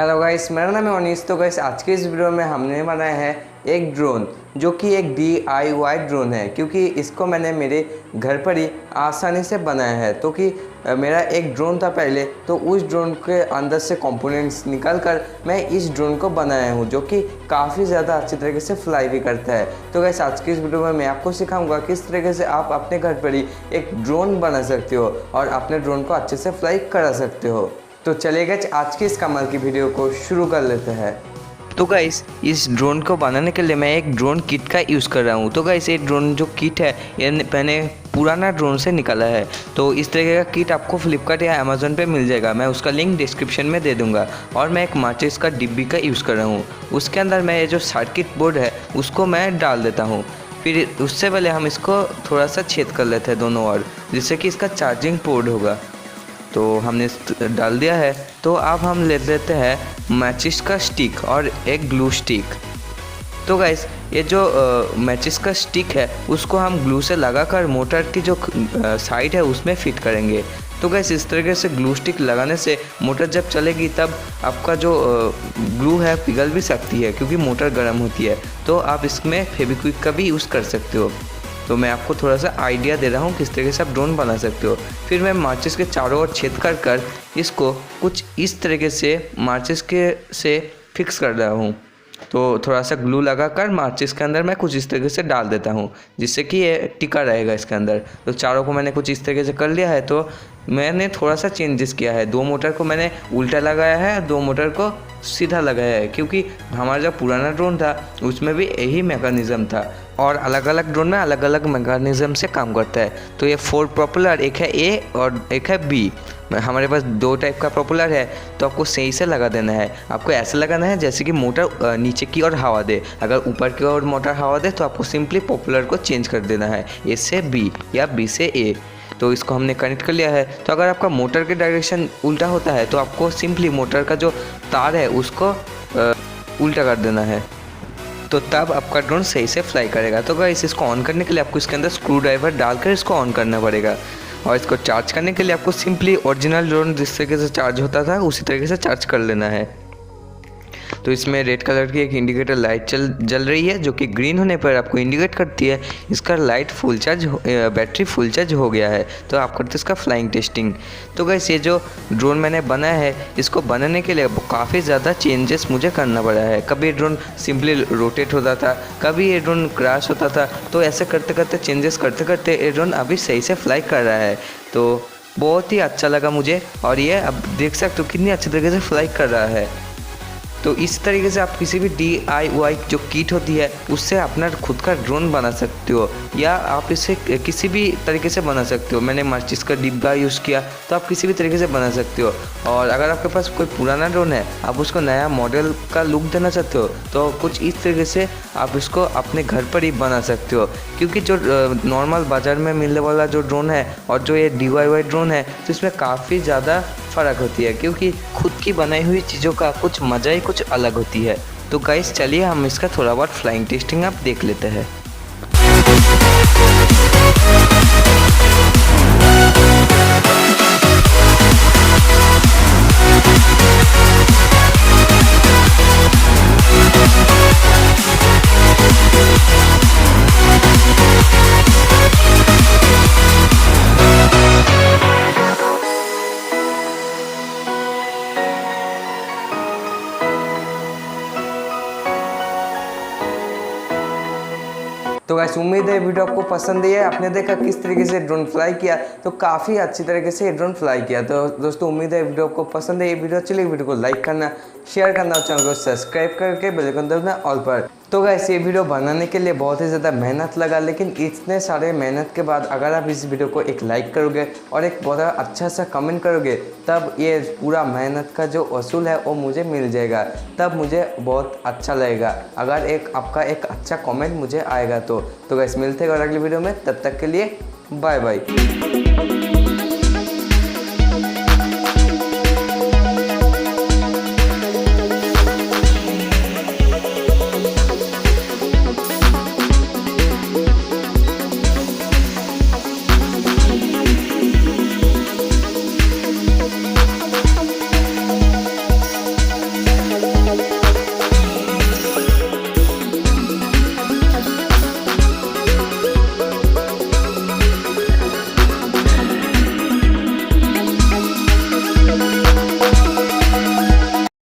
Hello guys, मेरा नाम है अनीश। तो गाइस आज के इस वीडियो में हमने बनाया है एक ड्रोन, जो कि एक DIY ड्रोन है, क्योंकि इसको मैंने मेरे घर पर ही आसानी से बनाया है। तो कि मेरा एक ड्रोन था पहले, तो उस ड्रोन के अंदर से कंपोनेंट्स निकाल कर मैं इस ड्रोन को बनाया हूँ, जो कि काफ़ी ज़्यादा अच्छी तरीके से फ्लाई भी करता है। तो गाइस आज की इस वीडियो में मैं आपको सिखाऊंगा किस तरीके से आप अपने घर पर ही एक ड्रोन बना सकते हो और अपने ड्रोन को अच्छे से फ्लाई करा सकते हो। तो चलिए गाइस आज की इस कमाल की वीडियो को शुरू कर लेते हैं। तो गाइस इस ड्रोन को बनाने के लिए मैं एक ड्रोन किट का यूज़ कर रहा हूँ। तो गाइस ये ड्रोन जो किट है ये मैंने पुराना ड्रोन से निकाला है। तो इस तरीके का किट आपको फ्लिपकार्ट या अमेज़न पे मिल जाएगा, मैं उसका लिंक डिस्क्रिप्शन में दे दूँगा। और मैं एक माचिस का डिब्बी का यूज़ कर रहा हूँ। उसके अंदर मैं ये जो सर्किट बोर्ड है उसको मैं डाल देता हूँ। फिर उससे पहले हम इसको थोड़ा सा छेद कर लेते हैं दोनों ओर, जिससे कि इसका चार्जिंग पोर्ट होगा। तो हमने डाल दिया है। तो अब हम ले लेते हैं मैचिस का स्टिक और एक ग्लू स्टिक। तो गाइस ये जो मैचिस का स्टिक है उसको हम ग्लू से लगाकर मोटर की जो साइड है उसमें फिट करेंगे। तो गाइस इस तरीके से ग्लू स्टिक लगाने से मोटर जब चलेगी तब आपका जो ग्लू है पिघल भी सकती है, क्योंकि मोटर गर्म होती है। तो आप इसमें फेविक्विक का भी यूज़ कर सकते हो। तो मैं आपको थोड़ा सा आइडिया दे रहा हूँ किस तरीके से आप ड्रोन बना सकते हो। फिर मैं माचिस के चारों ओर छेद कर इसको कुछ इस तरीके से माचिस के से फिक्स कर रहा हूँ। तो थोड़ा सा ग्लू लगाकर माचिस के अंदर मैं कुछ इस तरीके से डाल देता हूँ, जिससे कि ये टिका रहेगा इसके अंदर। तो चारों को मैंने कुछ इस तरीके से कर लिया है। तो मैंने थोड़ा सा चेंजेस किया है, 2 मोटर को मैंने उल्टा लगाया है, 2 मोटर को सीधा लगाया है, क्योंकि हमारा जो पुराना ड्रोन था उसमें भी यही मैकेनिज़्म था और अलग अलग ड्रोन में अलग अलग मैकेनिज़्म से काम करता है। तो ये 4 प्रोपेलर, एक है A और एक है B। हमारे पास 2 टाइप का प्रोपेलर है। तो आपको सही से लगा देना है। आपको ऐसे लगाना है जैसे कि मोटर नीचे की ओर हवा दे। अगर ऊपर की ओर मोटर हवा दे तो आपको सिंपली प्रोपेलर को चेंज कर देना है, A से B या B से A। तो इसको हमने कनेक्ट कर लिया है। तो अगर आपका मोटर के डायरेक्शन उल्टा होता है तो आपको सिंपली मोटर का जो तार है उसको उल्टा कर देना है, तो तब आपका ड्रोन सही से फ्लाई करेगा। तो गाइस इसको ऑन करने के लिए आपको इसके अंदर स्क्रू ड्राइवर डालकर इसको ऑन करना पड़ेगा। और इसको चार्ज करने के लिए आपको सिंपली ओरिजिनल ड्रोन जिस तरीके से चार्ज होता था उसी तरीके से चार्ज कर लेना है। तो इसमें रेड कलर की एक इंडिकेटर लाइट जल रही है, जो कि ग्रीन होने पर आपको इंडिकेट करती है इसका light full charge, battery full charge हो गया है। तो आप करते इसका फ्लाइंग टेस्टिंग। तो गाइस ये जो ड्रोन मैंने बनाया है इसको बनाने के लिए काफ़ी ज़्यादा चेंजेस मुझे करना पड़ा है। कभी ड्रोन सिंपली रोटेट होता था, कभी ये ड्रोन क्रैश होता था। तो ऐसे करते करते चेंजेस करते करते ये ड्रोन अभी सही से फ्लाई कर रहा है। तो बहुत ही अच्छा लगा मुझे, और ये अब देख सकते हो कितनी अच्छी तरीके से फ्लाई कर रहा है। तो इस तरीके से आप किसी भी DIY जो किट होती है उससे अपना खुद का ड्रोन बना सकते हो, या आप इसे किसी भी तरीके से बना सकते हो। मैंने माचिस का डिब्बा यूज़ किया, तो आप किसी भी तरीके से बना सकते हो। और अगर आपके पास कोई पुराना ड्रोन है, आप उसको नया मॉडल का लुक देना चाहते हो, तो कुछ इस तरीके से आप इसको अपने घर पर ही बना सकते हो। क्योंकि जो नॉर्मल बाज़ार में मिलने वाला जो ड्रोन है और जो ये DIY ड्रोन है, तो इसमें काफ़ी ज़्यादा फ़र्क होती है, क्योंकि खुद की बनाई हुई चीज़ों का कुछ मज़ा ही कुछ अलग होती है। तो गाइस चलिए हम इसका थोड़ा बहुत फ्लाइंग टेस्टिंग आप देख लेते हैं। तो गाइस उम्मीद है वीडियो आपको पसंद आई है। आपने देखा किस तरीके से ड्रोन फ्लाई किया, तो काफ़ी अच्छी तरीके से ड्रोन फ्लाई किया। तो दोस्तों उम्मीद है वीडियो आपको पसंद है ये वीडियो। चलिए वीडियो को लाइक करना, शेयर करना और चैनल को सब्सक्राइब करके बेल आइकन दबाना ऑल पर। तो गाइस ये वीडियो बनाने के लिए बहुत ही ज़्यादा मेहनत लगा, लेकिन इतने सारे मेहनत के बाद अगर आप इस वीडियो को एक लाइक करोगे और एक बहुत अच्छा सा कमेंट करोगे, तब ये पूरा मेहनत का जो वसूल है वो मुझे मिल जाएगा। तब मुझे बहुत अच्छा लगेगा अगर एक आपका एक अच्छा कमेंट मुझे आएगा। तो गाइस मिलते हैं और अगली वीडियो में, तब तक के लिए बाय बाय।